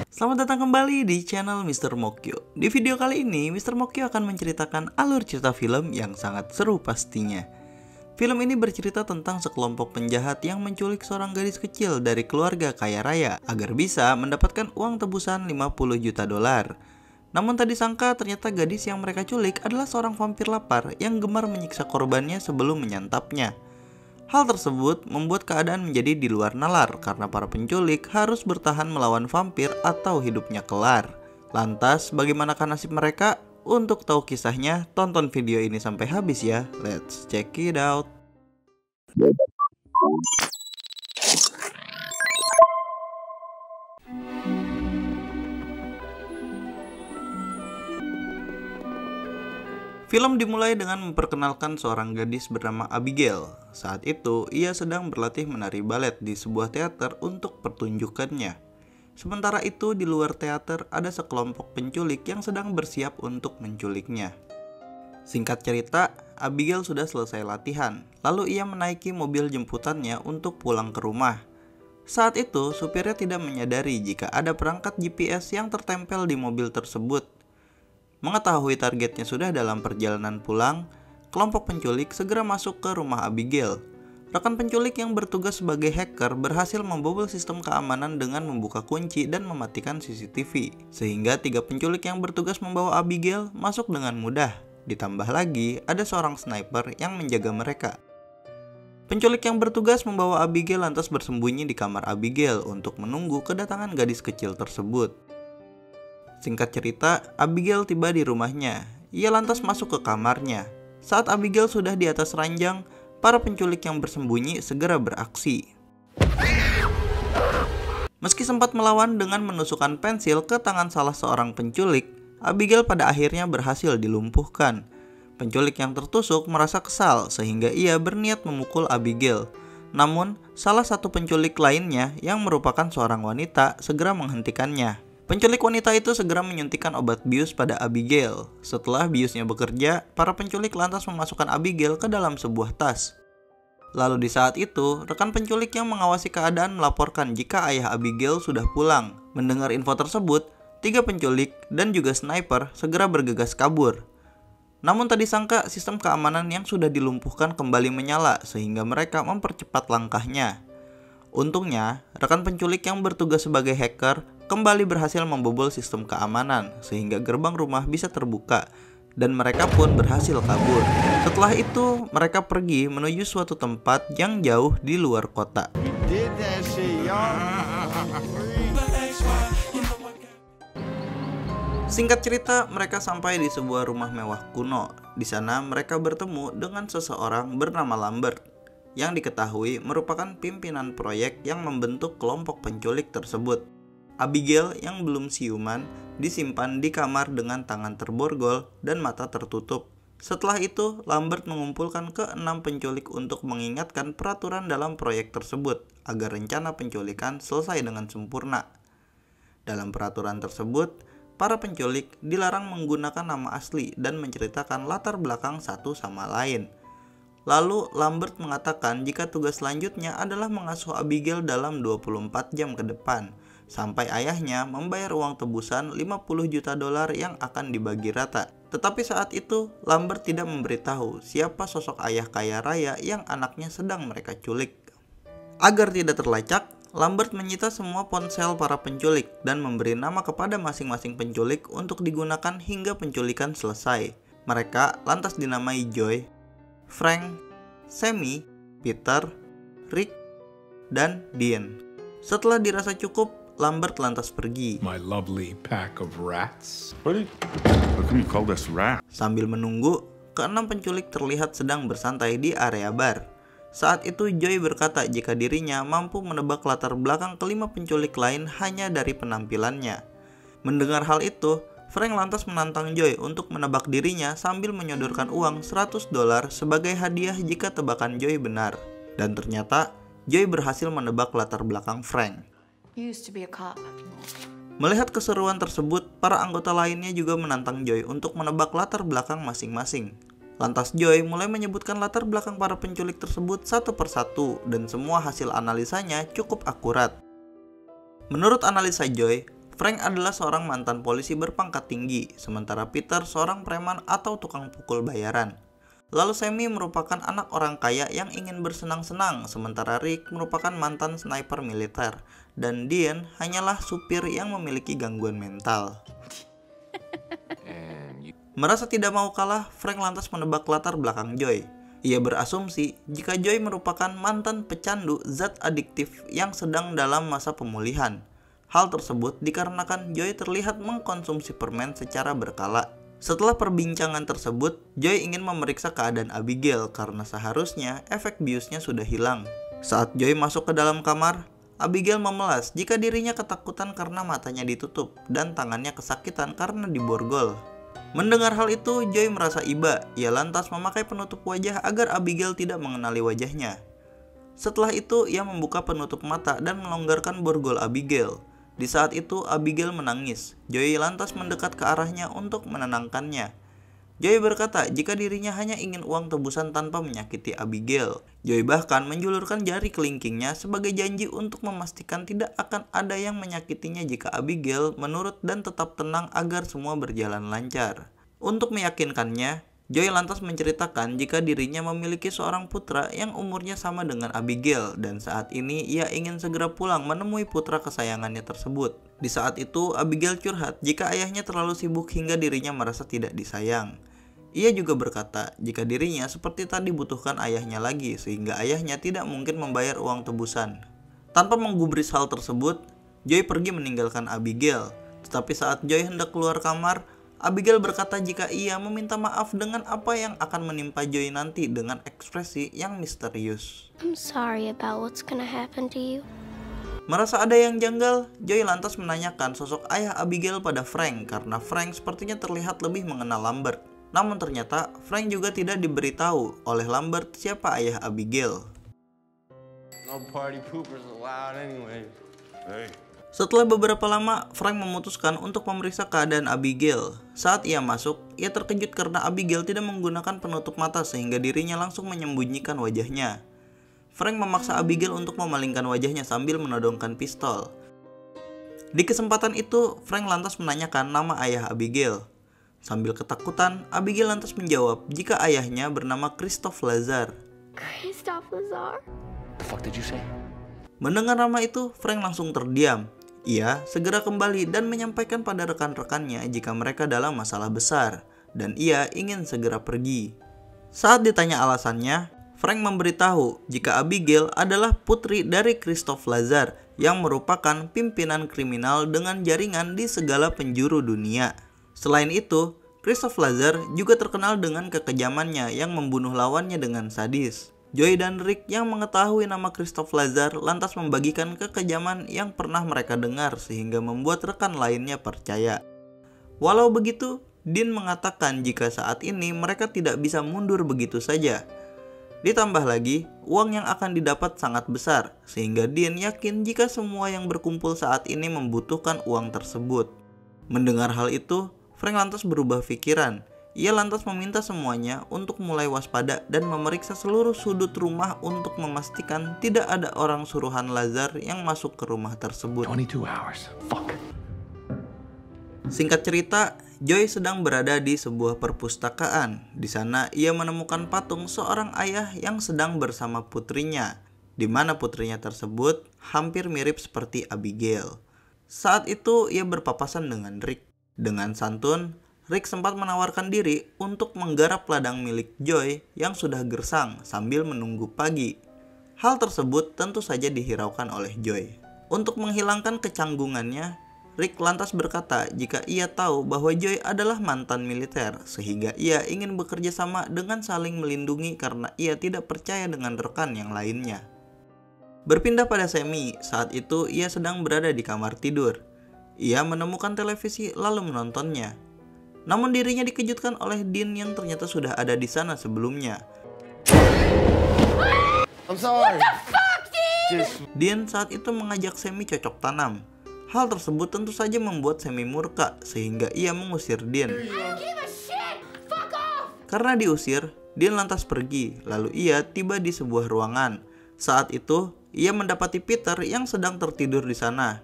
Selamat datang kembali di channel Mr. Mokyo. Di video kali ini, Mr. Mokyo akan menceritakan alur cerita film yang sangat seru pastinya. Film ini bercerita tentang sekelompok penjahat yang menculik seorang gadis kecil dari keluarga kaya raya agar bisa mendapatkan uang tebusan 50 juta dolar. Namun tak disangka ternyata gadis yang mereka culik adalah seorang vampir lapar yang gemar menyiksa korbannya sebelum menyantapnya. Hal tersebut membuat keadaan menjadi di luar nalar karena para penculik harus bertahan melawan vampir atau hidupnya kelar. Lantas, bagaimanakah nasib mereka? Untuk tahu kisahnya, tonton video ini sampai habis ya. Let's check it out. Film dimulai dengan memperkenalkan seorang gadis bernama Abigail. Saat itu, ia sedang berlatih menari balet di sebuah teater untuk pertunjukannya. Sementara itu, di luar teater ada sekelompok penculik yang sedang bersiap untuk menculiknya. Singkat cerita, Abigail sudah selesai latihan, lalu ia menaiki mobil jemputannya untuk pulang ke rumah. Saat itu, supirnya tidak menyadari jika ada perangkat GPS yang tertempel di mobil tersebut. Mengetahui targetnya sudah dalam perjalanan pulang, kelompok penculik segera masuk ke rumah Abigail. Rekan penculik yang bertugas sebagai hacker berhasil membobol sistem keamanan dengan membuka kunci dan mematikan CCTV, sehingga 3 penculik yang bertugas membawa Abigail masuk dengan mudah. Ditambah lagi, ada seorang sniper yang menjaga mereka. Penculik yang bertugas membawa Abigail lantas bersembunyi di kamar Abigail untuk menunggu kedatangan gadis kecil tersebut. Singkat cerita, Abigail tiba di rumahnya. Ia lantas masuk ke kamarnya. Saat Abigail sudah di atas ranjang, para penculik yang bersembunyi segera beraksi. Meski sempat melawan dengan menusukkan pensil ke tangan salah seorang penculik, Abigail pada akhirnya berhasil dilumpuhkan. Penculik yang tertusuk merasa kesal sehingga ia berniat memukul Abigail. Namun, salah satu penculik lainnya yang merupakan seorang wanita segera menghentikannya. Penculik wanita itu segera menyuntikkan obat bius pada Abigail. Setelah biusnya bekerja, para penculik lantas memasukkan Abigail ke dalam sebuah tas. Lalu di saat itu, rekan penculik yang mengawasi keadaan melaporkan jika ayah Abigail sudah pulang. Mendengar info tersebut, 3 penculik dan juga sniper segera bergegas kabur. Namun tak disangka sistem keamanan yang sudah dilumpuhkan kembali menyala sehingga mereka mempercepat langkahnya. Untungnya, rekan penculik yang bertugas sebagai hacker kembali berhasil membobol sistem keamanan sehingga gerbang rumah bisa terbuka dan mereka pun berhasil kabur. Setelah itu, mereka pergi menuju suatu tempat yang jauh di luar kota. Singkat cerita, mereka sampai di sebuah rumah mewah kuno. Di sana mereka bertemu dengan seseorang bernama Lambert yang diketahui merupakan pimpinan proyek yang membentuk kelompok penculik tersebut. Abigail yang belum siuman disimpan di kamar dengan tangan terborgol dan mata tertutup. Setelah itu, Lambert mengumpulkan ke-6 penculik untuk mengingatkan peraturan dalam proyek tersebut agar rencana penculikan selesai dengan sempurna. Dalam peraturan tersebut, para penculik dilarang menggunakan nama asli dan menceritakan latar belakang satu sama lain. Lalu Lambert mengatakan jika tugas selanjutnya adalah mengasuh Abigail dalam 24 jam ke depan, sampai ayahnya membayar uang tebusan 50 juta dolar yang akan dibagi rata. Tetapi saat itu, Lambert tidak memberitahu siapa sosok ayah kaya raya yang anaknya sedang mereka culik. Agar tidak terlacak, Lambert menyita semua ponsel para penculik dan memberi nama kepada masing-masing penculik untuk digunakan hingga penculikan selesai. Mereka lantas dinamai Joy, Frank, Sammy, Peter, Rick, dan Dean. Setelah dirasa cukup, Lambert lantas pergi. My lovely pack of rats. How come you call us rats? Sambil menunggu, ke-6 penculik terlihat sedang bersantai di area bar. Saat itu Joy berkata jika dirinya mampu menebak latar belakang ke-5 penculik lain hanya dari penampilannya. Mendengar hal itu, Frank lantas menantang Joy untuk menebak dirinya sambil menyodorkan uang 100 dolar sebagai hadiah jika tebakan Joy benar. Dan ternyata, Joy berhasil menebak latar belakang Frank. Melihat keseruan tersebut, para anggota lainnya juga menantang Joy untuk menebak latar belakang masing-masing. Lantas Joy mulai menyebutkan latar belakang para penculik tersebut satu persatu dan semua hasil analisanya cukup akurat. Menurut analisa Joy, Frank adalah seorang mantan polisi berpangkat tinggi, sementara Peter seorang preman atau tukang pukul bayaran. Lalu Sammy merupakan anak orang kaya yang ingin bersenang-senang, sementara Rick merupakan mantan sniper militer, dan Dean hanyalah supir yang memiliki gangguan mental. Merasa tidak mau kalah, Frank lantas menebak latar belakang Joy. Ia berasumsi jika Joy merupakan mantan pecandu zat adiktif yang sedang dalam masa pemulihan. Hal tersebut dikarenakan Joy terlihat mengkonsumsi permen secara berkala. Setelah perbincangan tersebut, Joy ingin memeriksa keadaan Abigail karena seharusnya efek biusnya sudah hilang. Saat Joy masuk ke dalam kamar, Abigail memelas jika dirinya ketakutan karena matanya ditutup dan tangannya kesakitan karena diborgol. Mendengar hal itu, Joy merasa iba. Ia lantas memakai penutup wajah agar Abigail tidak mengenali wajahnya. Setelah itu, ia membuka penutup mata dan melonggarkan borgol Abigail. Di saat itu, Abigail menangis. Joy lantas mendekat ke arahnya untuk menenangkannya. Joy berkata jika dirinya hanya ingin uang tebusan tanpa menyakiti Abigail. Joy bahkan menjulurkan jari kelingkingnya sebagai janji untuk memastikan tidak akan ada yang menyakitinya jika Abigail menurut dan tetap tenang agar semua berjalan lancar. Untuk meyakinkannya, Joy lantas menceritakan jika dirinya memiliki seorang putra yang umurnya sama dengan Abigail dan saat ini ia ingin segera pulang menemui putra kesayangannya tersebut. Di saat itu, Abigail curhat jika ayahnya terlalu sibuk hingga dirinya merasa tidak disayang. Ia juga berkata jika dirinya seperti tak dibutuhkan ayahnya lagi sehingga ayahnya tidak mungkin membayar uang tebusan. Tanpa menggubris hal tersebut, Joy pergi meninggalkan Abigail. Tetapi saat Joy hendak keluar kamar, Abigail berkata jika ia meminta maaf dengan apa yang akan menimpa Joy nanti dengan ekspresi yang misterius. I'm sorry about what's gonna happen to you. Merasa ada yang janggal, Joy lantas menanyakan sosok ayah Abigail pada Frank karena Frank sepertinya terlihat lebih mengenal Lambert. Namun ternyata Frank juga tidak diberitahu oleh Lambert siapa ayah Abigail. No party poopers allowed anyway. Hey. Setelah beberapa lama, Frank memutuskan untuk memeriksa keadaan Abigail. Saat ia masuk, ia terkejut karena Abigail tidak menggunakan penutup mata sehingga dirinya langsung menyembunyikan wajahnya. Frank memaksa Abigail untuk memalingkan wajahnya sambil menodongkan pistol. Di kesempatan itu, Frank lantas menanyakan nama ayah Abigail. Sambil ketakutan, Abigail lantas menjawab jika ayahnya bernama Christoph Lazar. Christoph Lazar? The fuck did you say? Mendengar nama itu, Frank langsung terdiam. Ia segera kembali dan menyampaikan pada rekan-rekannya jika mereka dalam masalah besar, dan ia ingin segera pergi. Saat ditanya alasannya, Frank memberitahu jika Abigail adalah putri dari Christoph Lazar yang merupakan pimpinan kriminal dengan jaringan di segala penjuru dunia. Selain itu, Christoph Lazar juga terkenal dengan kekejamannya yang membunuh lawannya dengan sadis. Joy dan Rick yang mengetahui nama Christoph Lazar lantas membagikan kekejaman yang pernah mereka dengar sehingga membuat rekan lainnya percaya. Walau begitu, Dean mengatakan jika saat ini mereka tidak bisa mundur begitu saja. Ditambah lagi, uang yang akan didapat sangat besar, sehingga Dean yakin jika semua yang berkumpul saat ini membutuhkan uang tersebut. Mendengar hal itu, Frank lantas berubah pikiran. Ia lantas meminta semuanya untuk mulai waspada dan memeriksa seluruh sudut rumah untuk memastikan tidak ada orang suruhan Lazar yang masuk ke rumah tersebut. 22 hours. Fuck. Singkat cerita, Joy sedang berada di sebuah perpustakaan. Di sana ia menemukan patung seorang ayah yang sedang bersama putrinya, di mana putrinya tersebut hampir mirip seperti Abigail. Saat itu ia berpapasan dengan Rick. Dengan santun, Rick sempat menawarkan diri untuk menggarap ladang milik Joy yang sudah gersang sambil menunggu pagi. Hal tersebut tentu saja dihiraukan oleh Joy. Untuk menghilangkan kecanggungannya, Rick lantas berkata jika ia tahu bahwa Joy adalah mantan militer, sehingga ia ingin bekerja sama dengan saling melindungi karena ia tidak percaya dengan rekan yang lainnya. Berpindah pada Sammy, saat itu ia sedang berada di kamar tidur. Ia menemukan televisi lalu menontonnya. Namun dirinya dikejutkan oleh Dean yang ternyata sudah ada di sana sebelumnya. I'm sorry. What the fuck, dude? Dean saat itu mengajak Sammy cocok tanam. Hal tersebut tentu saja membuat Sammy murka sehingga ia mengusir Dean. I don't give a shit. Fuck off. Karena diusir, Dean lantas pergi, lalu ia tiba di sebuah ruangan. Saat itu, ia mendapati Peter yang sedang tertidur di sana.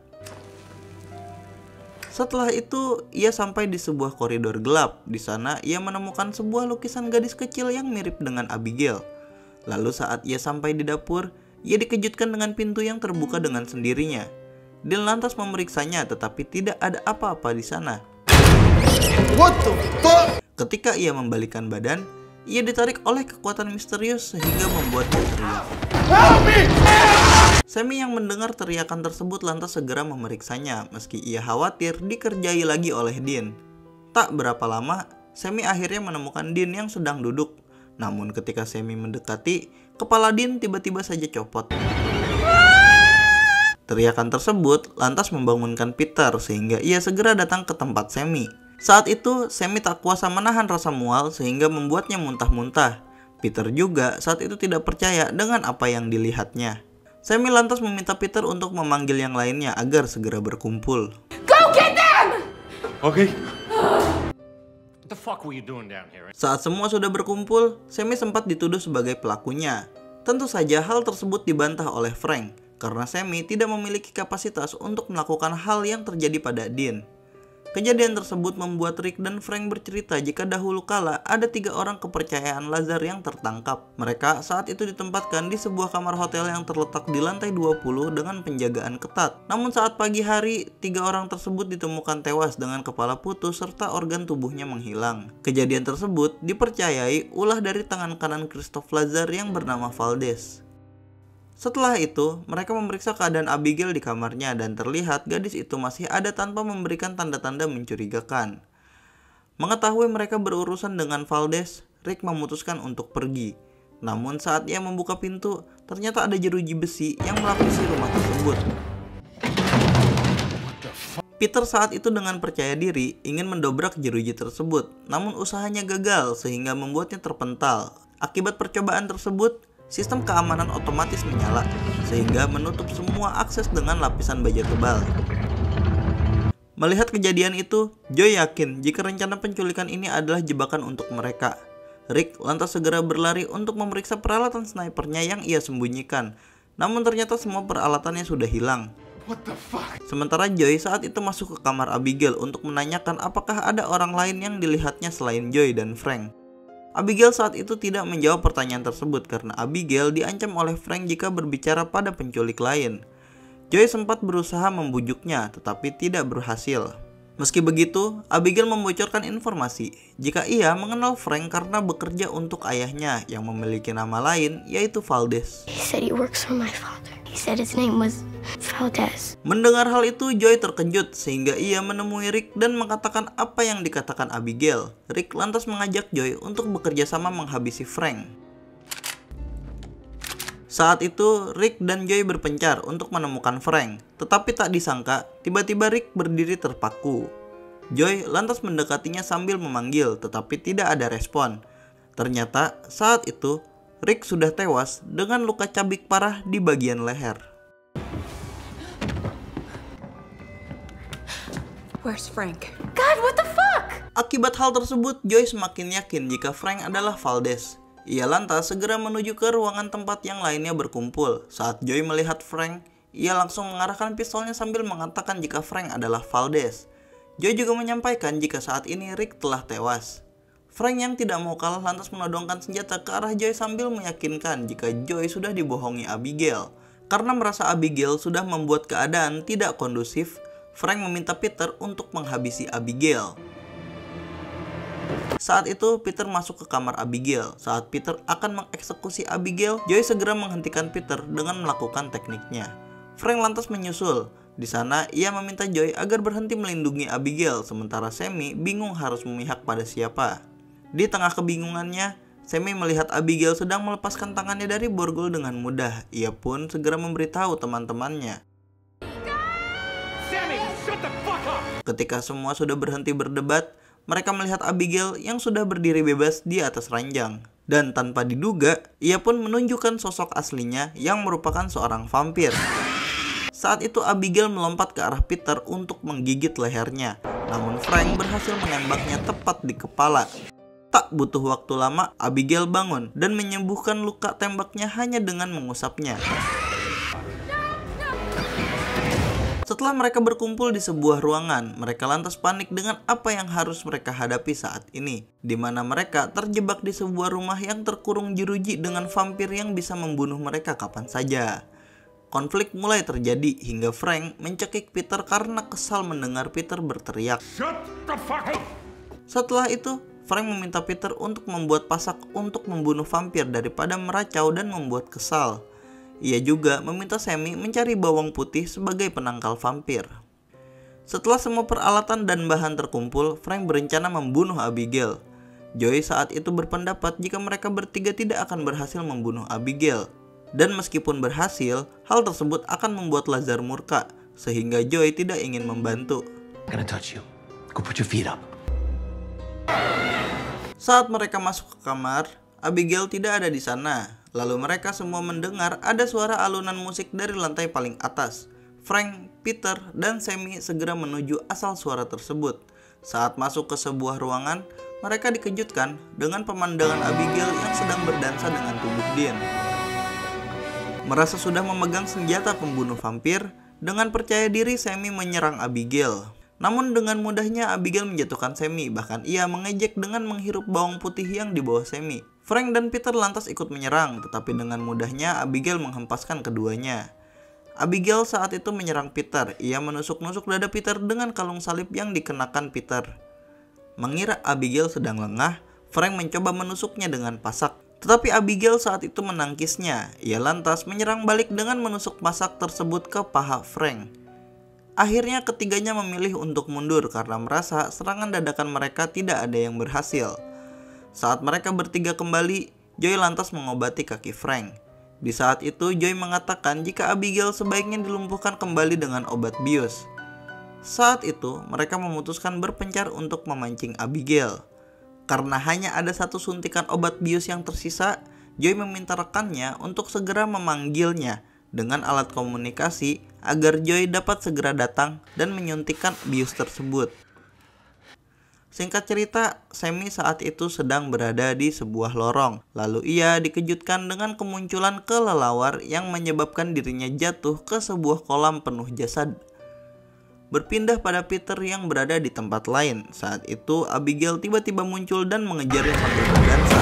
Setelah itu, ia sampai di sebuah koridor gelap. Di sana, ia menemukan sebuah lukisan gadis kecil yang mirip dengan Abigail. Lalu saat ia sampai di dapur, ia dikejutkan dengan pintu yang terbuka dengan sendirinya. Dean lantas memeriksanya, tetapi tidak ada apa-apa di sana. What the fuck? Ketika ia membalikkan badan, ia ditarik oleh kekuatan misterius sehingga membuatnya teriak. Sammy yang mendengar teriakan tersebut lantas segera memeriksanya, meski ia khawatir dikerjai lagi oleh Dean. Tak berapa lama, Sammy akhirnya menemukan Dean yang sedang duduk. Namun ketika Sammy mendekati, kepala Dean tiba-tiba saja copot. Teriakan tersebut lantas membangunkan Peter sehingga ia segera datang ke tempat Sammy. Saat itu, Sammy tak kuasa menahan rasa mual sehingga membuatnya muntah-muntah. Peter juga saat itu tidak percaya dengan apa yang dilihatnya. Sammy lantas meminta Peter untuk memanggil yang lainnya agar segera berkumpul. Go get them! Okay. What the fuck were you doing down here? Saat semua sudah berkumpul, Sammy sempat dituduh sebagai pelakunya. Tentu saja hal tersebut dibantah oleh Frank, karena Sammy tidak memiliki kapasitas untuk melakukan hal yang terjadi pada Dean. Kejadian tersebut membuat Rick dan Frank bercerita jika dahulu kala ada 3 orang kepercayaan Lazar yang tertangkap. Mereka saat itu ditempatkan di sebuah kamar hotel yang terletak di lantai 20 dengan penjagaan ketat. Namun saat pagi hari, 3 orang tersebut ditemukan tewas dengan kepala putus serta organ tubuhnya menghilang. Kejadian tersebut dipercayai ulah dari tangan kanan Christoph Lazar yang bernama Valdez. Setelah itu, mereka memeriksa keadaan Abigail di kamarnya dan terlihat gadis itu masih ada tanpa memberikan tanda-tanda mencurigakan. Mengetahui mereka berurusan dengan Valdez, Rick memutuskan untuk pergi. Namun saat ia membuka pintu, ternyata ada jeruji besi yang melapisi rumah tersebut. Peter saat itu dengan percaya diri ingin mendobrak jeruji tersebut, namun usahanya gagal sehingga membuatnya terpental. Akibat percobaan tersebut, sistem keamanan otomatis menyala, sehingga menutup semua akses dengan lapisan baja tebal. Melihat kejadian itu, Joy yakin jika rencana penculikan ini adalah jebakan untuk mereka. Rick lantas segera berlari untuk memeriksa peralatan snipernya yang ia sembunyikan, namun ternyata semua peralatannya sudah hilang. What the fuck? Sementara Joy saat itu masuk ke kamar Abigail untuk menanyakan apakah ada orang lain yang dilihatnya selain Joy dan Frank. Abigail saat itu tidak menjawab pertanyaan tersebut karena Abigail diancam oleh Frank jika berbicara pada penculik lain. Joy sempat berusaha membujuknya tetapi tidak berhasil. Meski begitu, Abigail membocorkan informasi jika ia mengenal Frank karena bekerja untuk ayahnya yang memiliki nama lain yaitu Valdez. He said he works for my father. He said his name was Valdez. Mendengar hal itu, Joy terkejut sehingga ia menemui Rick dan mengatakan apa yang dikatakan Abigail. Rick lantas mengajak Joy untuk bekerja sama menghabisi Frank. Saat itu, Rick dan Joy berpencar untuk menemukan Frank. Tetapi tak disangka, tiba-tiba Rick berdiri terpaku. Joy lantas mendekatinya sambil memanggil, tetapi tidak ada respon. Ternyata, saat itu, Rick sudah tewas dengan luka cabik parah di bagian leher. Where's Frank? God, what the fuck? Akibat hal tersebut, Joy semakin yakin jika Frank adalah Valdez. Ia lantas segera menuju ke ruangan tempat yang lainnya berkumpul. Saat Joy melihat Frank, ia langsung mengarahkan pistolnya sambil mengatakan jika Frank adalah Valdez. Joy juga menyampaikan jika saat ini Rick telah tewas. Frank yang tidak mau kalah lantas menodongkan senjata ke arah Joy sambil meyakinkan jika Joy sudah dibohongi Abigail. Karena merasa Abigail sudah membuat keadaan tidak kondusif, Frank meminta Peter untuk menghabisi Abigail. Saat itu, Peter masuk ke kamar Abigail. Saat Peter akan mengeksekusi Abigail, Joy segera menghentikan Peter dengan melakukan tekniknya. Frank lantas menyusul. Di sana, ia meminta Joy agar berhenti melindungi Abigail, sementara Sammy bingung harus memihak pada siapa. Di tengah kebingungannya, Sammy melihat Abigail sedang melepaskan tangannya dari borgol dengan mudah. Ia pun segera memberitahu teman-temannya. Sammy, shut the fuck up! Ketika semua sudah berhenti berdebat, mereka melihat Abigail yang sudah berdiri bebas di atas ranjang. Dan tanpa diduga, ia pun menunjukkan sosok aslinya yang merupakan seorang vampir. Saat itu Abigail melompat ke arah Peter untuk menggigit lehernya. Namun Frank berhasil menembaknya tepat di kepala. Tak butuh waktu lama, Abigail bangun dan menyembuhkan luka tembaknya hanya dengan mengusapnya. Setelah mereka berkumpul di sebuah ruangan, mereka lantas panik dengan apa yang harus mereka hadapi saat ini, di mana mereka terjebak di sebuah rumah yang terkurung jeruji dengan vampir yang bisa membunuh mereka kapan saja. Konflik mulai terjadi hingga Frank mencekik Peter karena kesal mendengar Peter berteriak. Shut the fuck up! Setelah itu, Frank meminta Peter untuk membuat pasak untuk membunuh vampir daripada meracau dan membuat kesal. Ia juga meminta Sammy mencari bawang putih sebagai penangkal vampir. Setelah semua peralatan dan bahan terkumpul, Frank berencana membunuh Abigail. Joey saat itu berpendapat jika mereka bertiga tidak akan berhasil membunuh Abigail. Dan meskipun berhasil, hal tersebut akan membuat Lazar murka, sehingga Joey tidak ingin membantu. I'm gonna touch you. Go put your feet up. Saat mereka masuk ke kamar, Abigail tidak ada di sana. Lalu mereka semua mendengar ada suara alunan musik dari lantai paling atas. Frank, Peter, dan Sammy segera menuju asal suara tersebut. Saat masuk ke sebuah ruangan, mereka dikejutkan dengan pemandangan Abigail yang sedang berdansa dengan tubuh Dean. Merasa sudah memegang senjata pembunuh vampir, dengan percaya diri Sammy menyerang Abigail. Namun dengan mudahnya Abigail menjatuhkan Sammy, bahkan ia mengejek dengan menghirup bawang putih yang di bawah Sammy. Frank dan Peter lantas ikut menyerang, tetapi dengan mudahnya Abigail menghempaskan keduanya. Abigail saat itu menyerang Peter. Ia menusuk-nusuk dada Peter dengan kalung salib yang dikenakan Peter. Mengira Abigail sedang lengah, Frank mencoba menusuknya dengan pasak. Tetapi Abigail saat itu menangkisnya. Ia lantas menyerang balik dengan menusuk pasak tersebut ke paha Frank. Akhirnya ketiganya memilih untuk mundur karena merasa serangan dadakan mereka tidak ada yang berhasil. Saat mereka bertiga kembali, Joey lantas mengobati kaki Frank. Di saat itu, Joey mengatakan jika Abigail sebaiknya dilumpuhkan kembali dengan obat bius. Saat itu, mereka memutuskan berpencar untuk memancing Abigail. Karena hanya ada satu suntikan obat bius yang tersisa, Joey meminta rekannya untuk segera memanggilnya dengan alat komunikasi agar Joey dapat segera datang dan menyuntikkan bius tersebut. Singkat cerita, Sammy saat itu sedang berada di sebuah lorong. Lalu ia dikejutkan dengan kemunculan kelelawar yang menyebabkan dirinya jatuh ke sebuah kolam penuh jasad. Berpindah pada Peter yang berada di tempat lain. Saat itu Abigail tiba-tiba muncul dan mengejarnya sambil berdansa.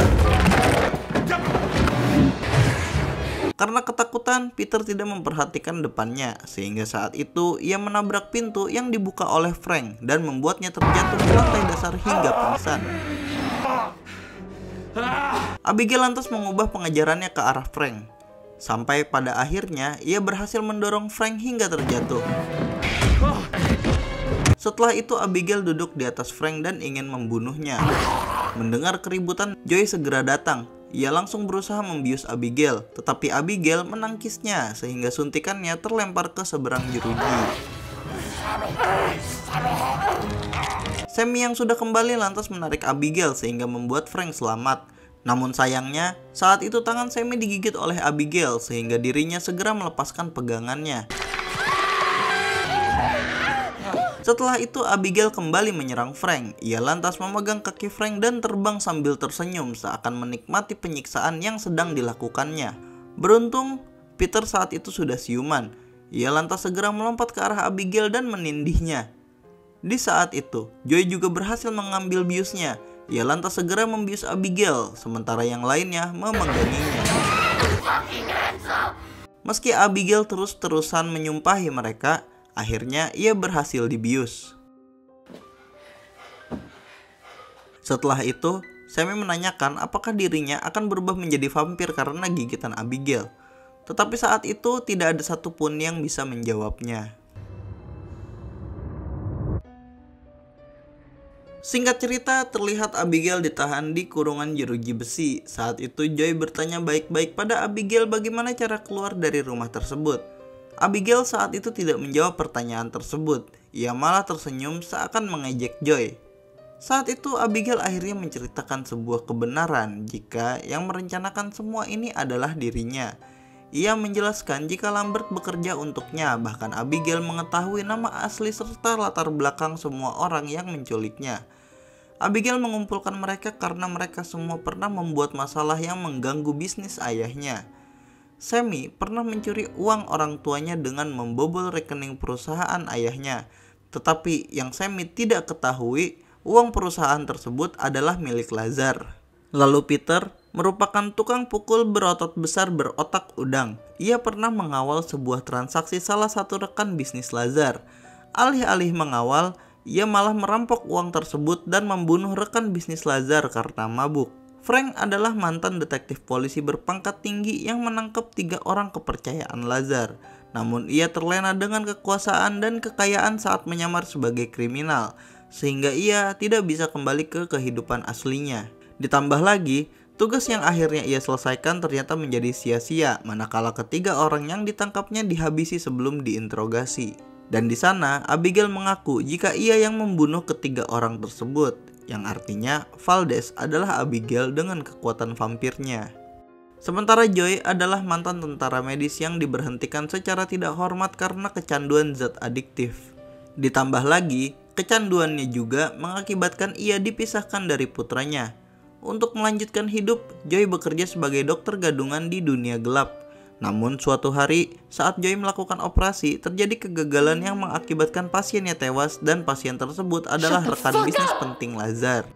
Karena ketakutan, Peter tidak memperhatikan depannya, sehingga saat itu ia menabrak pintu yang dibuka oleh Frank dan membuatnya terjatuh ke lantai dasar hingga pingsan. Abigail lantas mengubah pengejarannya ke arah Frank. Sampai pada akhirnya, ia berhasil mendorong Frank hingga terjatuh. Setelah itu Abigail duduk di atas Frank dan ingin membunuhnya. Mendengar keributan, Joey segera datang. Ia langsung berusaha membius Abigail, tetapi Abigail menangkisnya sehingga suntikannya terlempar ke seberang jeruji. Sammy yang sudah kembali lantas menarik Abigail sehingga membuat Frank selamat. Namun sayangnya, saat itu tangan Sammy digigit oleh Abigail sehingga dirinya segera melepaskan pegangannya. Setelah itu Abigail kembali menyerang Frank. Ia lantas memegang kaki Frank dan terbang sambil tersenyum seakan menikmati penyiksaan yang sedang dilakukannya. Beruntung, Peter saat itu sudah siuman. Ia lantas segera melompat ke arah Abigail dan menindihnya. Di saat itu, Joey juga berhasil mengambil biusnya. Ia lantas segera membius Abigail, sementara yang lainnya memeganginya. Meski Abigail terus-terusan menyumpahi mereka, akhirnya ia berhasil dibius. Setelah itu, Sammy menanyakan apakah dirinya akan berubah menjadi vampir karena gigitan Abigail. Tetapi saat itu tidak ada satupun yang bisa menjawabnya. Singkat cerita, terlihat Abigail ditahan di kurungan jeruji besi. Saat itu Joey bertanya baik-baik pada Abigail bagaimana cara keluar dari rumah tersebut. Abigail saat itu tidak menjawab pertanyaan tersebut. Ia malah tersenyum seakan mengejek Joey. Saat itu Abigail akhirnya menceritakan sebuah kebenaran jika yang merencanakan semua ini adalah dirinya. Ia menjelaskan jika Lambert bekerja untuknya, bahkan Abigail mengetahui nama asli serta latar belakang semua orang yang menculiknya. Abigail mengumpulkan mereka karena mereka semua pernah membuat masalah yang mengganggu bisnis ayahnya. Sammy pernah mencuri uang orang tuanya dengan membobol rekening perusahaan ayahnya. Tetapi yang Sammy tidak ketahui, uang perusahaan tersebut adalah milik Lazar. Lalu Peter merupakan tukang pukul berotot besar berotak udang. Ia pernah mengawal sebuah transaksi salah satu rekan bisnis Lazar. Alih-alih mengawal, ia malah merampok uang tersebut dan membunuh rekan bisnis Lazar karena mabuk. Frank adalah mantan detektif polisi berpangkat tinggi yang menangkap 3 orang kepercayaan Lazar. Namun ia terlena dengan kekuasaan dan kekayaan saat menyamar sebagai kriminal, sehingga ia tidak bisa kembali ke kehidupan aslinya. Ditambah lagi, tugas yang akhirnya ia selesaikan ternyata menjadi sia-sia manakala ketiga orang yang ditangkapnya dihabisi sebelum diinterogasi. Dan di sana Abigail mengaku jika ia yang membunuh ketiga orang tersebut, yang artinya Valdez adalah Abigail dengan kekuatan vampirnya. Sementara Joy adalah mantan tentara medis yang diberhentikan secara tidak hormat karena kecanduan zat adiktif. Ditambah lagi, kecanduannya juga mengakibatkan ia dipisahkan dari putranya. Untuk melanjutkan hidup, Joy bekerja sebagai dokter gadungan di dunia gelap. Namun suatu hari, saat Joy melakukan operasi, terjadi kegagalan yang mengakibatkan pasiennya tewas dan pasien tersebut adalah rekan bisnis penting Lazar.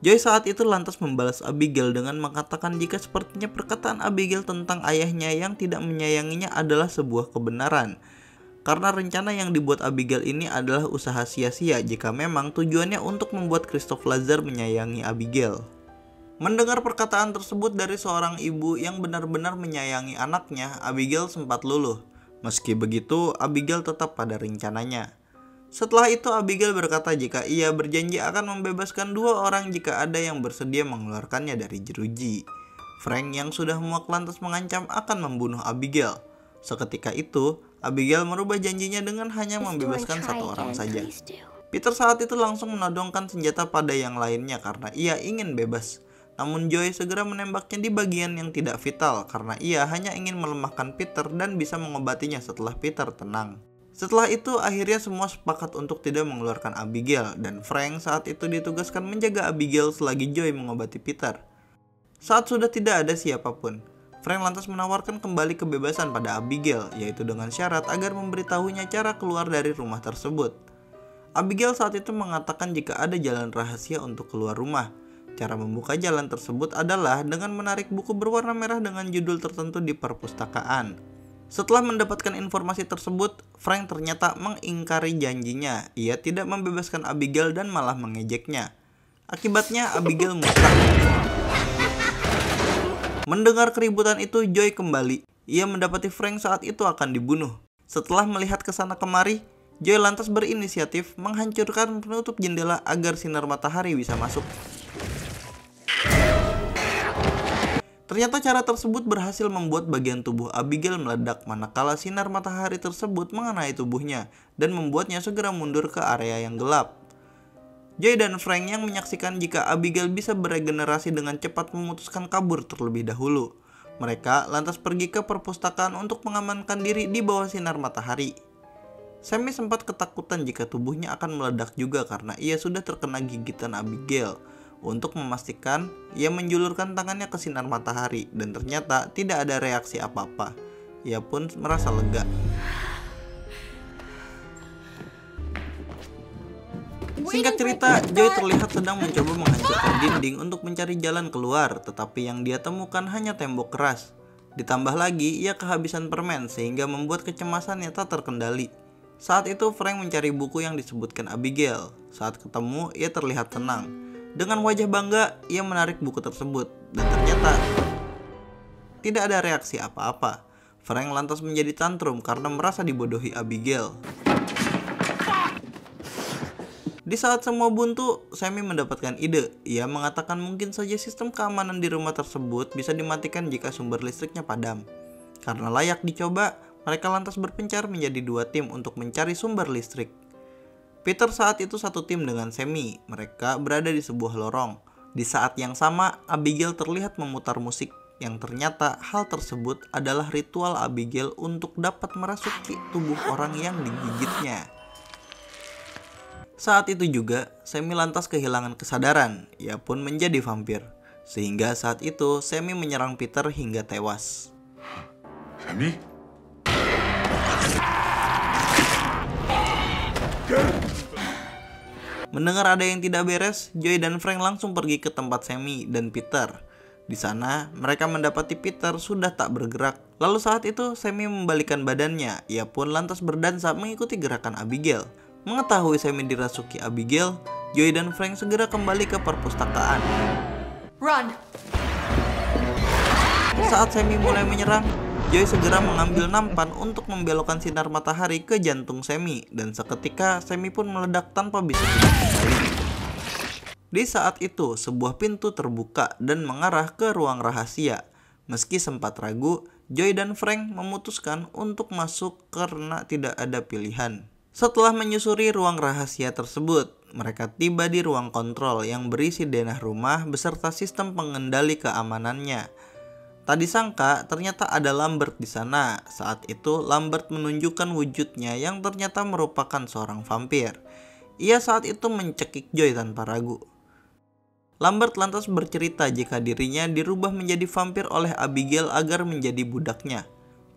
Joy saat itu lantas membalas Abigail dengan mengatakan jika sepertinya perkataan Abigail tentang ayahnya yang tidak menyayanginya adalah sebuah kebenaran. Karena rencana yang dibuat Abigail ini adalah usaha sia-sia jika memang tujuannya untuk membuat Christoph Lazar menyayangi Abigail. Mendengar perkataan tersebut dari seorang ibu yang benar-benar menyayangi anaknya, Abigail sempat luluh. Meski begitu, Abigail tetap pada rencananya. Setelah itu Abigail berkata jika ia berjanji akan membebaskan 2 orang jika ada yang bersedia mengeluarkannya dari jeruji. Frank yang sudah muak lantas mengancam akan membunuh Abigail. Seketika itu, Abigail merubah janjinya dengan hanya membebaskan 1 orang saja. Peter saat itu langsung menodongkan senjata pada yang lainnya karena ia ingin bebas. Namun Joy segera menembaknya di bagian yang tidak vital karena ia hanya ingin melemahkan Peter dan bisa mengobatinya setelah Peter tenang. Setelah itu akhirnya semua sepakat untuk tidak mengeluarkan Abigail dan Frank saat itu ditugaskan menjaga Abigail selagi Joy mengobati Peter. Saat sudah tidak ada siapapun, Frank lantas menawarkan kembali kebebasan pada Abigail, yaitu dengan syarat agar memberitahunya cara keluar dari rumah tersebut. Abigail saat itu mengatakan jika ada jalan rahasia untuk keluar rumah. Cara membuka jalan tersebut adalah dengan menarik buku berwarna merah dengan judul tertentu di perpustakaan. Setelah mendapatkan informasi tersebut, Frank ternyata mengingkari janjinya. Ia tidak membebaskan Abigail dan malah mengejeknya. Akibatnya Abigail murka. Mendengar keributan itu, Joy kembali. Ia mendapati Frank saat itu akan dibunuh. Setelah melihat ke sana kemari, Joy lantas berinisiatif menghancurkan penutup jendela agar sinar matahari bisa masuk. Ternyata cara tersebut berhasil membuat bagian tubuh Abigail meledak manakala sinar matahari tersebut mengenai tubuhnya dan membuatnya segera mundur ke area yang gelap. Joy dan Frank yang menyaksikan jika Abigail bisa beregenerasi dengan cepat memutuskan kabur terlebih dahulu. Mereka lantas pergi ke perpustakaan untuk mengamankan diri di bawah sinar matahari. Sammy sempat ketakutan jika tubuhnya akan meledak juga karena ia sudah terkena gigitan Abigail. Untuk memastikan, ia menjulurkan tangannya ke sinar matahari dan ternyata tidak ada reaksi apa-apa. Ia pun merasa lega. Singkat cerita, Joy terlihat sedang mencoba menghancurkan dinding untuk mencari jalan keluar, tetapi yang dia temukan hanya tembok keras. Ditambah lagi, ia kehabisan permen sehingga membuat kecemasannya tak terkendali. Saat itu Frank mencari buku yang disebutkan Abigail. Saat ketemu, ia terlihat tenang. Dengan wajah bangga, ia menarik buku tersebut dan ternyata tidak ada reaksi apa-apa. Frank lantas menjadi tantrum karena merasa dibodohi Abigail. Di saat semua buntu, Sammy mendapatkan ide. Ia mengatakan mungkin saja sistem keamanan di rumah tersebut bisa dimatikan jika sumber listriknya padam. Karena layak dicoba, mereka lantas berpencar menjadi 2 tim untuk mencari sumber listrik. Peter saat itu satu tim dengan Sammy. Mereka berada di sebuah lorong. Di saat yang sama, Abigail terlihat memutar musik, yang ternyata hal tersebut adalah ritual Abigail untuk dapat merasuki tubuh orang yang digigitnya. Saat itu juga, Sammy lantas kehilangan kesadaran. Ia pun menjadi vampir. Sehingga saat itu, Sammy menyerang Peter hingga tewas. Sammy? Mendengar ada yang tidak beres, Joey dan Frank langsung pergi ke tempat Sammy dan Peter. Di sana, mereka mendapati Peter sudah tak bergerak. Lalu saat itu, Sammy membalikkan badannya. Ia pun lantas berdansa mengikuti gerakan Abigail. Mengetahui Sammy dirasuki Abigail, Joey dan Frank segera kembali ke perpustakaan. Run! Saat Sammy mulai menyerang, Joey segera mengambil nampan untuk membelokkan sinar matahari ke jantung Sammy. Dan seketika, Sammy pun meledak tanpa bisa dikendali. Di saat itu, sebuah pintu terbuka dan mengarah ke ruang rahasia. Meski sempat ragu, Joey dan Frank memutuskan untuk masuk karena tidak ada pilihan. Setelah menyusuri ruang rahasia tersebut, mereka tiba di ruang kontrol yang berisi denah rumah beserta sistem pengendali keamanannya. Tak disangka, ternyata ada Lambert di sana. Saat itu, Lambert menunjukkan wujudnya yang ternyata merupakan seorang vampir. Ia saat itu mencekik Joey tanpa ragu. Lambert lantas bercerita jika dirinya dirubah menjadi vampir oleh Abigail agar menjadi budaknya.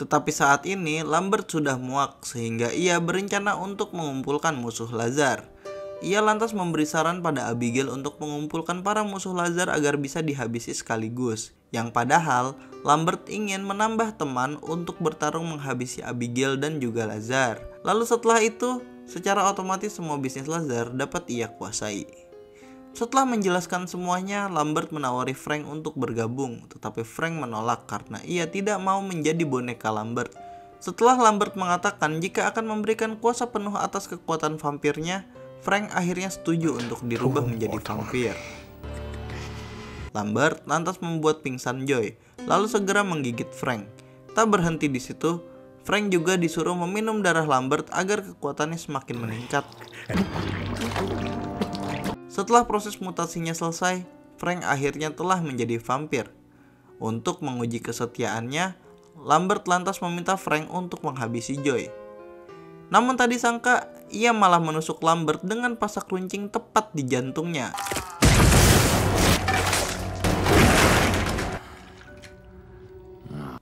Tetapi saat ini Lambert sudah muak sehingga ia berencana untuk mengumpulkan musuh Lazar. Ia lantas memberi saran pada Abigail untuk mengumpulkan para musuh Lazar agar bisa dihabisi sekaligus. Yang padahal Lambert ingin menambah teman untuk bertarung menghabisi Abigail dan juga Lazar. Lalu setelah itu, secara otomatis semua bisnis Lazar dapat ia kuasai. Setelah menjelaskan semuanya, Lambert menawari Frank untuk bergabung, tetapi Frank menolak karena ia tidak mau menjadi boneka Lambert. Setelah Lambert mengatakan jika akan memberikan kuasa penuh atas kekuatan vampirnya, Frank akhirnya setuju untuk dirubah menjadi vampir. Lambert lantas membuat pingsan Joey, lalu segera menggigit Frank. Tak berhenti di situ, Frank juga disuruh meminum darah Lambert agar kekuatannya semakin meningkat. Setelah proses mutasinya selesai, Frank akhirnya telah menjadi vampir. Untuk menguji kesetiaannya, Lambert lantas meminta Frank untuk menghabisi Joey. Namun tak disangka, ia malah menusuk Lambert dengan pasak runcing tepat di jantungnya.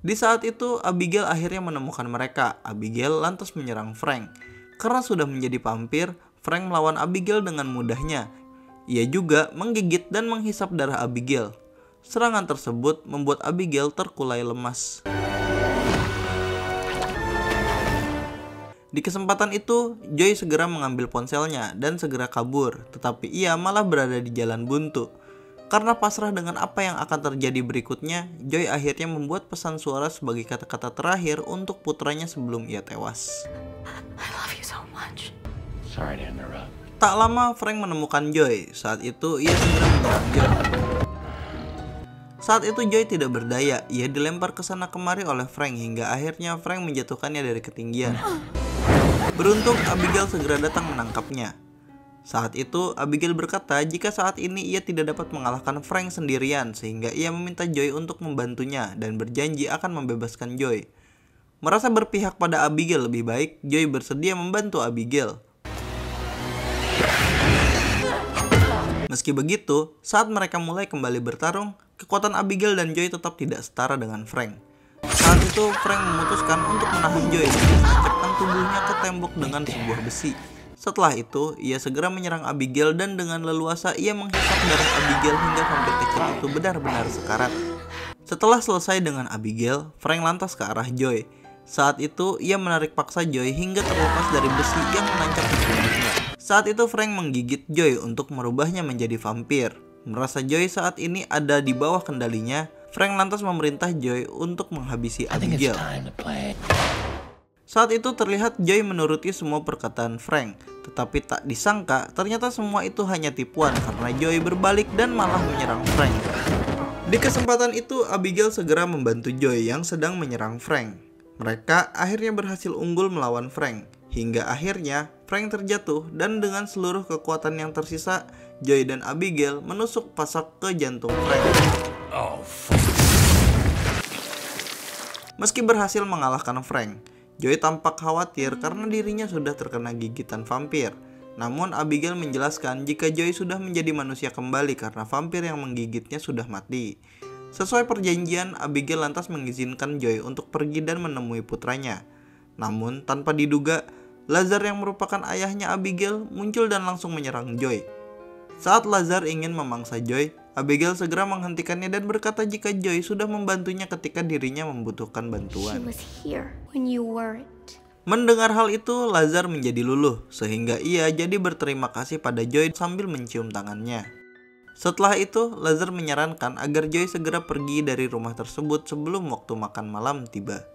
Di saat itu, Abigail akhirnya menemukan mereka. Abigail lantas menyerang Frank. Karena sudah menjadi vampir, Frank melawan Abigail dengan mudahnya. Ia juga menggigit dan menghisap darah Abigail. Serangan tersebut membuat Abigail terkulai lemas. Di kesempatan itu, Joey segera mengambil ponselnya dan segera kabur, tetapi ia malah berada di jalan buntu. Karena pasrah dengan apa yang akan terjadi berikutnya, Joey akhirnya membuat pesan suara sebagai kata-kata terakhir untuk putranya sebelum ia tewas. I love you so much. Sorry to interrupt. Tak lama Frank menemukan Joey. Saat itu ia segera menyerang Joey. Saat itu Joey tidak berdaya. Ia dilempar ke sana kemari oleh Frank hingga akhirnya Frank menjatuhkannya dari ketinggian. Beruntung Abigail segera datang menangkapnya. Saat itu Abigail berkata jika saat ini ia tidak dapat mengalahkan Frank sendirian sehingga ia meminta Joey untuk membantunya dan berjanji akan membebaskan Joey. Merasa berpihak pada Abigail lebih baik, Joey bersedia membantu Abigail. Meski begitu, saat mereka mulai kembali bertarung, kekuatan Abigail dan Joey tetap tidak setara dengan Frank. Saat itu, Frank memutuskan untuk menahan Joey dan menancapkan tubuhnya ke tembok dengan sebuah besi. Setelah itu, ia segera menyerang Abigail dan dengan leluasa ia menghisap darah Abigail hingga vampir kecil itu benar-benar sekarat. Setelah selesai dengan Abigail, Frank lantas ke arah Joey. Saat itu, ia menarik paksa Joey hingga terlepas dari besi yang menancap di tubuhnya. Saat itu Frank menggigit Joey untuk merubahnya menjadi vampir. Merasa Joey saat ini ada di bawah kendalinya, Frank lantas memerintah Joey untuk menghabisi Abigail. Saat itu terlihat Joey menuruti semua perkataan Frank, tetapi tak disangka ternyata semua itu hanya tipuan karena Joey berbalik dan malah menyerang Frank. Di kesempatan itu Abigail segera membantu Joey yang sedang menyerang Frank. Mereka akhirnya berhasil unggul melawan Frank. Hingga akhirnya Frank terjatuh dan dengan seluruh kekuatan yang tersisa, Joey dan Abigail menusuk pasak ke jantung Frank. Meski berhasil mengalahkan Frank, Joey tampak khawatir karena dirinya sudah terkena gigitan vampir. Namun Abigail menjelaskan jika Joy sudah menjadi manusia kembali karena vampir yang menggigitnya sudah mati. Sesuai perjanjian, Abigail lantas mengizinkan Joy untuk pergi dan menemui putranya. Namun tanpa diduga, Lazar yang merupakan ayahnya Abigail muncul dan langsung menyerang Joy. Saat Lazar ingin memangsa Joy, Abigail segera menghentikannya dan berkata jika Joy sudah membantunya ketika dirinya membutuhkan She bantuan. was here when you weren't. Mendengar hal itu, Lazar menjadi luluh, sehingga ia jadi berterima kasih pada Joy sambil mencium tangannya. Setelah itu, Lazar menyarankan agar Joy segera pergi dari rumah tersebut sebelum waktu makan malam tiba.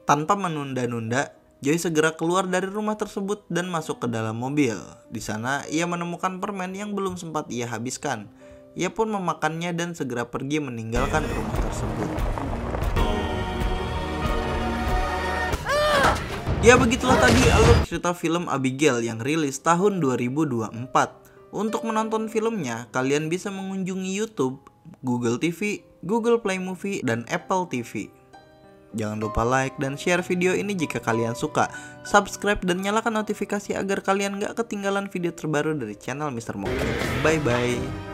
Tanpa menunda-nunda, Joy segera keluar dari rumah tersebut dan masuk ke dalam mobil. Di sana, ia menemukan permen yang belum sempat ia habiskan. Ia pun memakannya dan segera pergi meninggalkan rumah tersebut. Ya begitulah tadi alur cerita film Abigail yang rilis tahun 2024. Untuk menonton filmnya, kalian bisa mengunjungi YouTube, Google TV, Google Play Movie, dan Apple TV. Jangan lupa like dan share video ini jika kalian suka. Subscribe dan nyalakan notifikasi agar kalian gak ketinggalan video terbaru dari channel Mr. Moki. Bye bye.